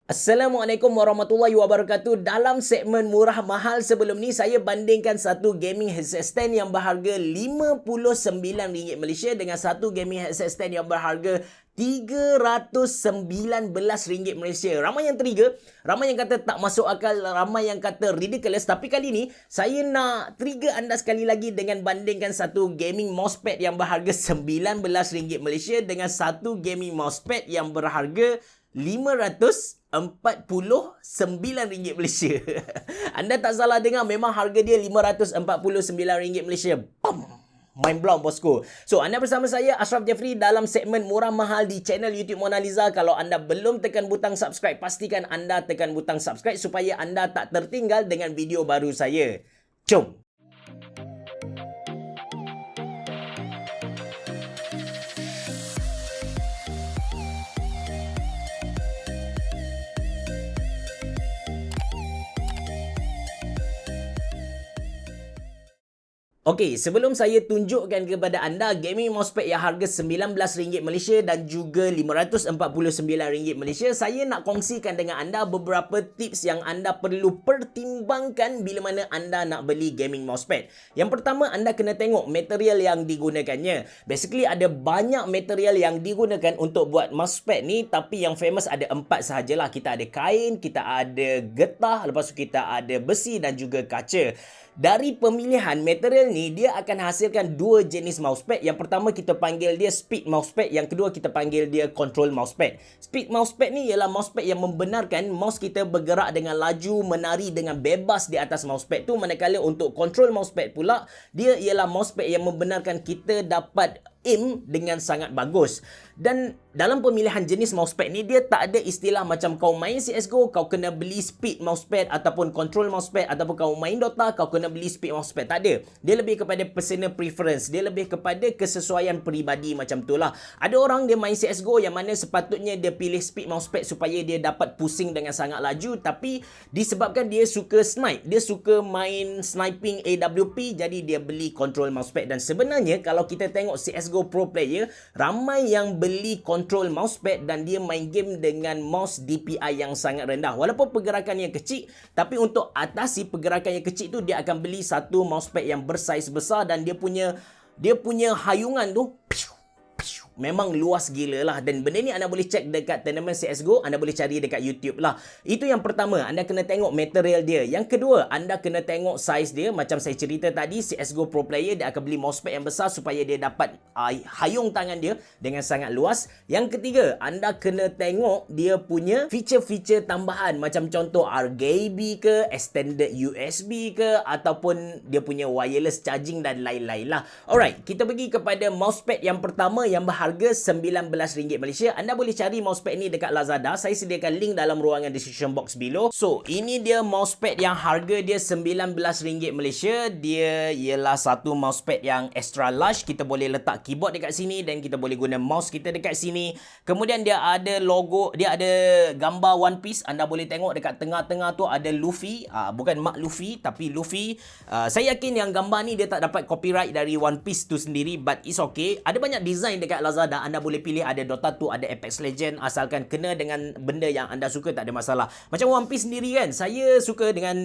Assalamualaikum warahmatullahi wabarakatuh. Dalam segmen murah mahal sebelum ni, saya bandingkan satu gaming headset stand yang berharga RM59 Malaysia dengan satu gaming headset stand yang berharga RM319 Malaysia. Ramai yang trigger, ramai yang kata tak masuk akal, ramai yang kata ridiculous. Tapi kali ni, saya nak trigger anda sekali lagi dengan bandingkan satu gaming mousepad yang berharga RM19 Malaysia dengan satu gaming mousepad yang berharga RM549 Malaysia. Anda tak salah dengar, memang harga dia RM549 Malaysia. Bam! Mind blown bosku. So, anda bersama saya Ashraf Jeffrey dalam segmen murah mahal di channel YouTube Mona Lisa. Kalau anda belum tekan butang subscribe, pastikan anda tekan butang subscribe supaya anda tak tertinggal dengan video baru saya. Jom! Okey, sebelum saya tunjukkan kepada anda gaming mousepad yang harga RM19 Malaysia dan juga RM549 Malaysia, saya nak kongsikan dengan anda beberapa tips yang anda perlu pertimbangkan bila mana anda nak beli gaming mousepad. Yang pertama, anda kena tengok material yang digunakannya. Basically, ada banyak material yang digunakan untuk buat mousepad ni, tapi yang famous ada 4 sahajalah. Kita ada kain, kita ada getah, lepas tu kita ada besi dan juga kaca. Dari pemilihan material ni, dia akan hasilkan dua jenis mousepad. Yang pertama kita panggil dia speed mousepad, yang kedua kita panggil dia control mousepad. Speed mousepad ni ialah mousepad yang membenarkan mouse kita bergerak dengan laju, menari dengan bebas di atas mousepad tu. Manakala untuk control mousepad pula, dia ialah mousepad yang membenarkan kita dapat aim dengan sangat bagus. Dan dalam pemilihan jenis mousepad ni, dia tak ada istilah macam kau main CSGO, kau kena beli speed mousepad ataupun control mousepad, ataupun kau main Dota, kau kena beli speed mousepad. Tak ada. Dia lebih kepada personal preference. Dia lebih kepada kesesuaian peribadi macam tu lah. Ada orang dia main CSGO yang mana sepatutnya dia pilih speed mousepad supaya dia dapat pusing dengan sangat laju, tapi disebabkan dia suka snipe, dia suka main sniping AWP, jadi dia beli control mousepad. Dan sebenarnya kalau kita tengok CSGO pro player, ramai yang beli control mousepad dan dia main game dengan mouse DPI yang sangat rendah. Walaupun pergerakannya kecil, tapi untuk atasi pergerakan yang kecil tu, dia akan beli satu mousepad yang bersaiz besar dan dia punya hayungan tu memang luas gila lah. Dan benda ni anda boleh cek dekat tournament CSGO, anda boleh cari dekat YouTube lah. Itu yang pertama, anda kena tengok material dia. Yang kedua, anda kena tengok saiz dia. Macam saya cerita tadi, CSGO pro player dia akan beli mousepad yang besar supaya dia dapat hayung tangan dia dengan sangat luas. Yang ketiga, anda kena tengok dia punya feature-feature tambahan, macam contoh RGB ke, extended USB ke, ataupun dia punya wireless charging dan lain-lain lah. Alright, kita pergi kepada mousepad yang pertama yang berharga RM19 Malaysia. Anda boleh cari mousepad ni dekat Lazada. Saya sediakan link dalam ruangan description box below. So, ini dia mousepad yang harga dia RM19 Malaysia. Dia ialah satu mousepad yang extra large. Kita boleh letak keyboard dekat sini dan kita boleh guna mouse kita dekat sini. Kemudian dia ada logo, dia ada gambar One Piece. Anda boleh tengok dekat tengah-tengah tu ada Luffy. Bukan Mark Luffy, tapi Luffy. Saya yakin yang gambar ni dia tak dapat copyright dari One Piece tu sendiri, but it's okay. Ada banyak design dekat Lazada. Anda boleh pilih, ada Dota 2, ada Apex Legend, asalkan kena dengan benda yang anda suka, tak ada masalah. Macam One Piece sendiri kan, saya suka dengan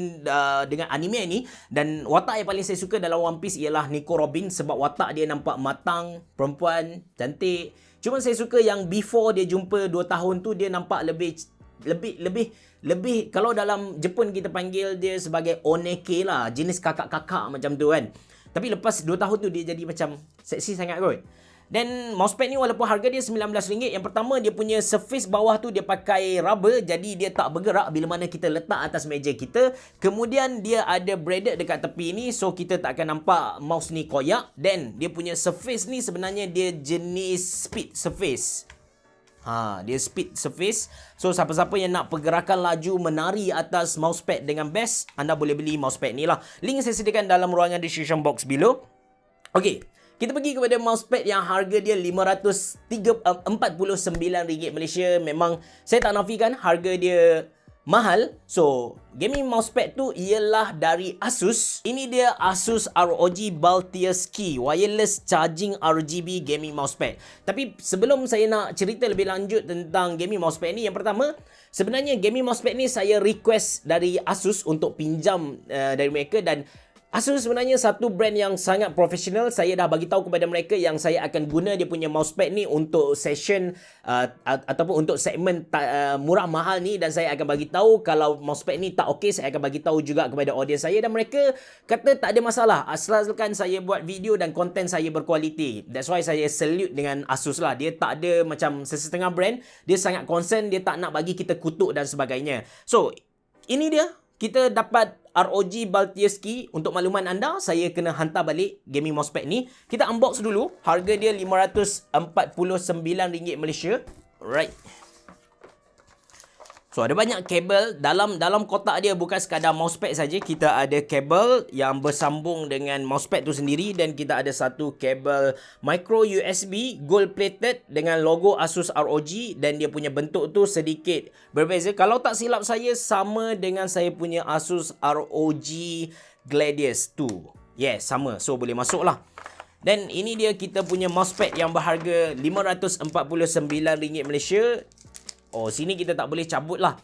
anime ni, dan watak yang paling saya suka dalam One Piece ialah Nico Robin, sebab watak dia nampak matang, perempuan, cantik. Cuma saya suka yang before dia jumpa 2 tahun tu, dia nampak lebih kalau dalam Jepun kita panggil dia sebagai oneke lah, jenis kakak-kakak macam tu kan. Tapi lepas 2 tahun tu dia jadi macam seksi sangat kot. Dan mousepad ni walaupun harga dia RM19, yang pertama dia punya surface bawah tu dia pakai rubber, jadi dia tak bergerak bila mana kita letak atas meja kita. Kemudian dia ada braided dekat tepi ni, so kita tak akan nampak mouse ni koyak. Dan dia punya surface ni sebenarnya dia jenis speed surface. Dia speed surface. So siapa-siapa yang nak pergerakan laju, menari atas mousepad dengan best, anda boleh beli mousepad ni lah. Link saya sediakan dalam ruangan description box below. Okay, kita pergi kepada mousepad yang harga dia RM549 Malaysia. Memang saya tak nafikan harga dia mahal. So, gaming mousepad tu ialah dari Asus. Ini dia Asus ROG Baltius Key wireless charging RGB gaming mousepad. Tapi sebelum saya nak cerita lebih lanjut tentang gaming mousepad ni, yang pertama, sebenarnya gaming mousepad ni saya request dari Asus untuk pinjam dari mereka, dan Asus sebenarnya satu brand yang sangat profesional. Saya dah bagi tahu kepada mereka yang saya akan guna dia punya mousepad ni untuk session ataupun untuk segmen murah mahal ni, dan saya akan bagi tahu kalau mousepad ni tak okey, saya akan bagi tahu juga kepada audiens saya, dan mereka kata tak ada masalah asalkan saya buat video dan konten saya berkualiti. That's why saya salute dengan Asus lah. Dia tak ada macam sesetengah brand, dia sangat concern, dia tak nak bagi kita kutuk dan sebagainya. So, ini dia. Kita dapat ROG Baltius Key. Untuk makluman anda, saya kena hantar balik gaming mousepad ni. Kita unbox dulu. Harga dia RM549 Malaysia. Alright. So, ada banyak kabel dalam kotak dia. Bukan sekadar mousepad saja. Kita ada kabel yang bersambung dengan mousepad tu sendiri, dan kita ada satu kabel micro USB gold plated dengan logo Asus ROG, dan dia punya bentuk tu sedikit berbeza. Kalau tak silap saya, sama dengan saya punya Asus ROG Gladius 2. Yes, sama. So, boleh masuk lah. Dan ini dia kita punya mousepad yang berharga RM549 Malaysia. Oh, sini kita tak boleh cabut lah.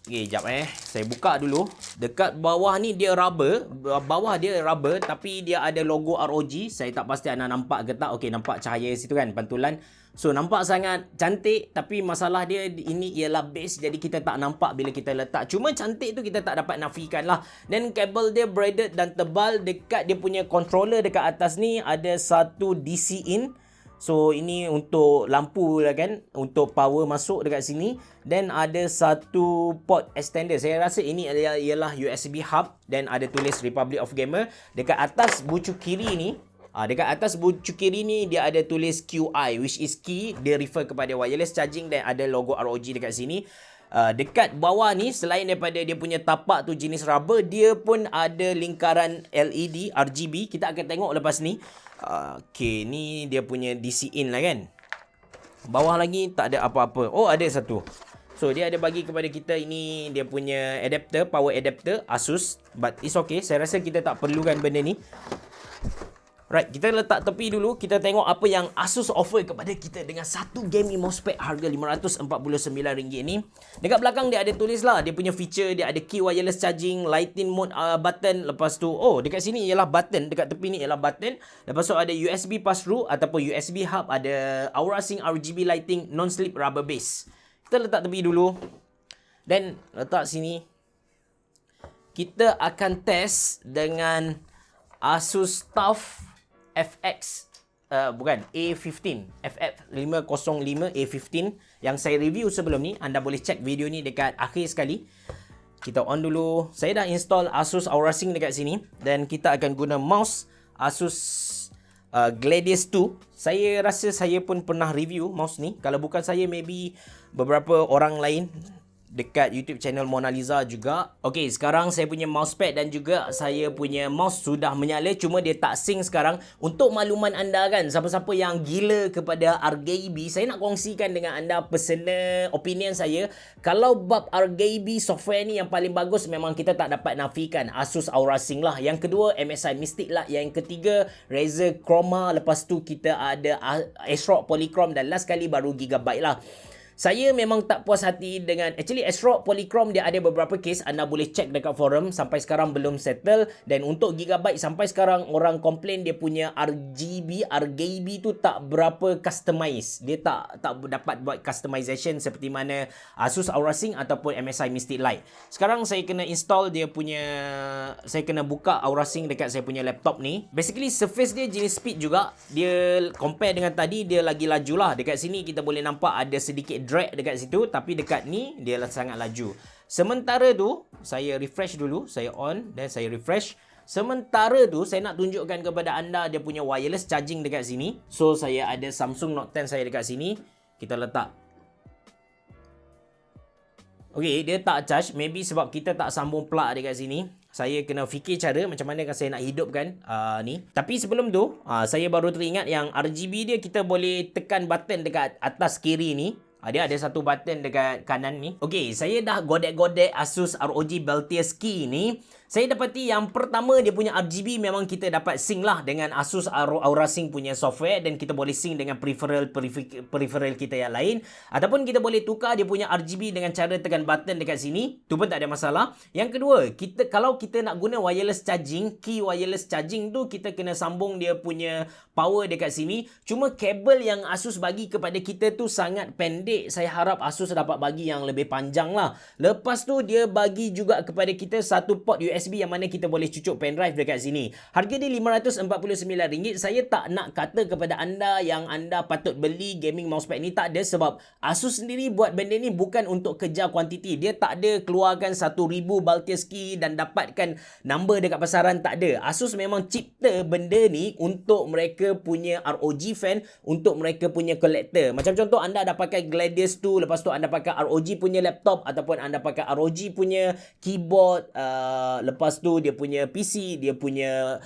Okay, jap saya buka dulu. Dekat bawah ni dia rubber. Bawah dia rubber, tapi dia ada logo ROG. Saya tak pasti anda nampak ke tak. Okay, nampak cahaya situ kan, pantulan. So, nampak sangat cantik. Tapi masalah dia ini ialah base, jadi kita tak nampak bila kita letak. Cuma cantik tu kita tak dapat nafikan lah. Dan kabel dia braided dan tebal. Dekat dia punya controller dekat atas ni ada satu DC in. So, ini untuk lampu lah kan, untuk power masuk dekat sini. Dan ada satu port extender. Saya rasa ini ialah USB hub, dan ada tulis Republic of Gamer. Dekat atas bucu kiri ni, dia ada tulis QI, which is key. Dia refer kepada wireless charging, dan ada logo ROG dekat sini. Dekat bawah ni, selain daripada dia punya tapak tu jenis rubber, dia pun ada lingkaran LED RGB. Kita akan tengok lepas ni. Okay, ni dia punya DC in lah kan. Bawah lagi tak ada apa-apa. Oh, ada satu. So, dia ada bagi kepada kita ini dia punya adapter, power adapter Asus. But it's okay. Saya rasa kita tak perlukan benda ni. Right, kita letak tepi dulu. Kita tengok apa yang Asus offer kepada kita dengan satu gaming mousepad harga RM549 ni. Dekat belakang dia ada tulis lah dia punya feature. Dia ada key wireless charging, lighting mode button. Lepas tu, oh, dekat sini ialah button. Dekat tepi ni ialah button. Lepas tu ada USB pass-through ataupun USB hub. Ada Aura Sync RGB lighting, non-slip rubber base. Kita letak tepi dulu. Dan letak sini. Kita akan test dengan Asus TUF FX A15 FF505 A15 yang saya review sebelum ni. Anda boleh check video ni dekat akhir sekali. Kita on dulu. Saya dah install Asus Aura Sync dekat sini, dan kita akan guna mouse Asus Gladius 2. Saya rasa saya pun pernah review mouse ni. Kalau bukan saya, maybe beberapa orang lain dekat YouTube channel Mona Lisa juga. Okay, sekarang saya punya mousepad dan juga saya punya mouse sudah menyala. Cuma dia tak sync sekarang. Untuk makluman anda kan, siapa-siapa yang gila kepada RGB, saya nak kongsikan dengan anda personal opinion saya. Kalau bab RGB software ni, yang paling bagus memang kita tak dapat nafikan Asus Aura Sync lah. Yang kedua MSI Mystic lah. Yang ketiga Razer Chroma. Lepas tu kita ada ASRock Polychrome, dan last kali baru Gigabyte lah. Saya memang tak puas hati dengan ASRock Polychrome. Dia ada beberapa case, anda boleh check dekat forum. Sampai sekarang belum settle. Dan untuk Gigabyte, sampai sekarang orang komplain dia punya RGB tu tak berapa customize. Dia tak dapat buat customization seperti mana Asus Aura Sync ataupun MSI Mystic Lite. Sekarang saya kena install dia punya, saya kena buka Aura Sync dekat saya punya laptop ni. Basically surface dia jenis speed juga. Dia compare dengan tadi, dia lagi laju lah. Dekat sini kita boleh nampak ada sedikit drag dekat situ, tapi dekat ni dia sangat laju. Sementara tu saya refresh dulu, saya on dan saya refresh. Sementara tu saya nak tunjukkan kepada anda dia punya wireless charging dekat sini. So saya ada Samsung Note 10 saya dekat sini. Kita letak. Okay, dia tak charge. Maybe sebab kita tak sambung plug dekat sini. Saya kena fikir cara macam mana saya nak hidupkan ni. Tapi sebelum tu, saya baru teringat yang RGB dia kita boleh tekan button dekat atas kiri ni. Dia ada satu button dekat kanan ni. Okey, saya dah godek-godek Asus ROG Beltius Key ni. Saya dapati yang pertama dia punya RGB memang kita dapat sync lah dengan Asus Aura Sync punya software, dan kita boleh sync dengan peripheral kita yang lain, ataupun kita boleh tukar dia punya RGB dengan cara tekan button dekat sini. Tu pun tak ada masalah. Yang kedua, kalau kita nak guna wireless charging, key wireless charging tu kita kena sambung dia punya power dekat sini. Cuma kabel yang Asus bagi kepada kita tu sangat pendek. Saya harap Asus dapat bagi yang lebih panjang lah. Lepas tu dia bagi juga kepada kita satu port USB yang mana kita boleh cucuk pendrive dekat sini. Harga dia RM549. Saya tak nak kata kepada anda yang anda patut beli gaming mousepad ni, tak ada, sebab Asus sendiri buat benda ni bukan untuk kejar kuantiti. Dia tak ada keluarkan 1000 Beltius Key dan dapatkan number dekat pasaran, tak ada. Asus memang cipta benda ni untuk mereka punya ROG fan, untuk mereka punya collector. Macam contoh, anda dah pakai Gladius tu, lepas tu anda pakai ROG punya laptop, ataupun anda pakai ROG punya keyboard, lepas tu dia punya PC, dia punya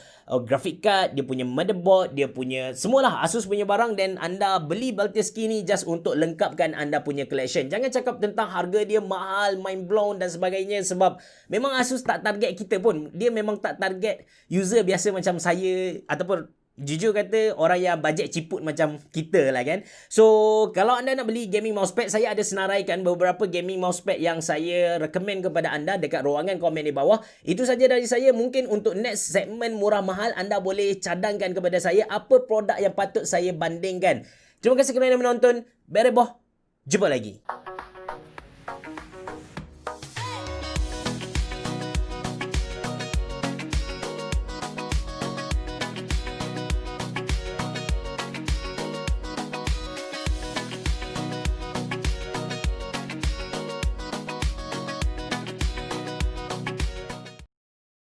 graphic card, dia punya motherboard, dia punya semualah Asus punya barang, dan anda beli Beltius Key ni just untuk lengkapkan anda punya collection. Jangan cakap tentang harga dia mahal, mind blown dan sebagainya, sebab memang Asus tak target kita pun. Dia memang tak target user biasa macam saya, ataupun jujur kata orang yang bajet ciput macam kita lah kan. So kalau anda nak beli gaming mousepad, saya ada senaraikan beberapa gaming mousepad yang saya recommend kepada anda dekat ruangan komen di bawah. Itu saja dari saya. Mungkin untuk next segmen murah mahal, anda boleh cadangkan kepada saya apa produk yang patut saya bandingkan. Terima kasih kerana menonton. Bereboh. Jumpa lagi.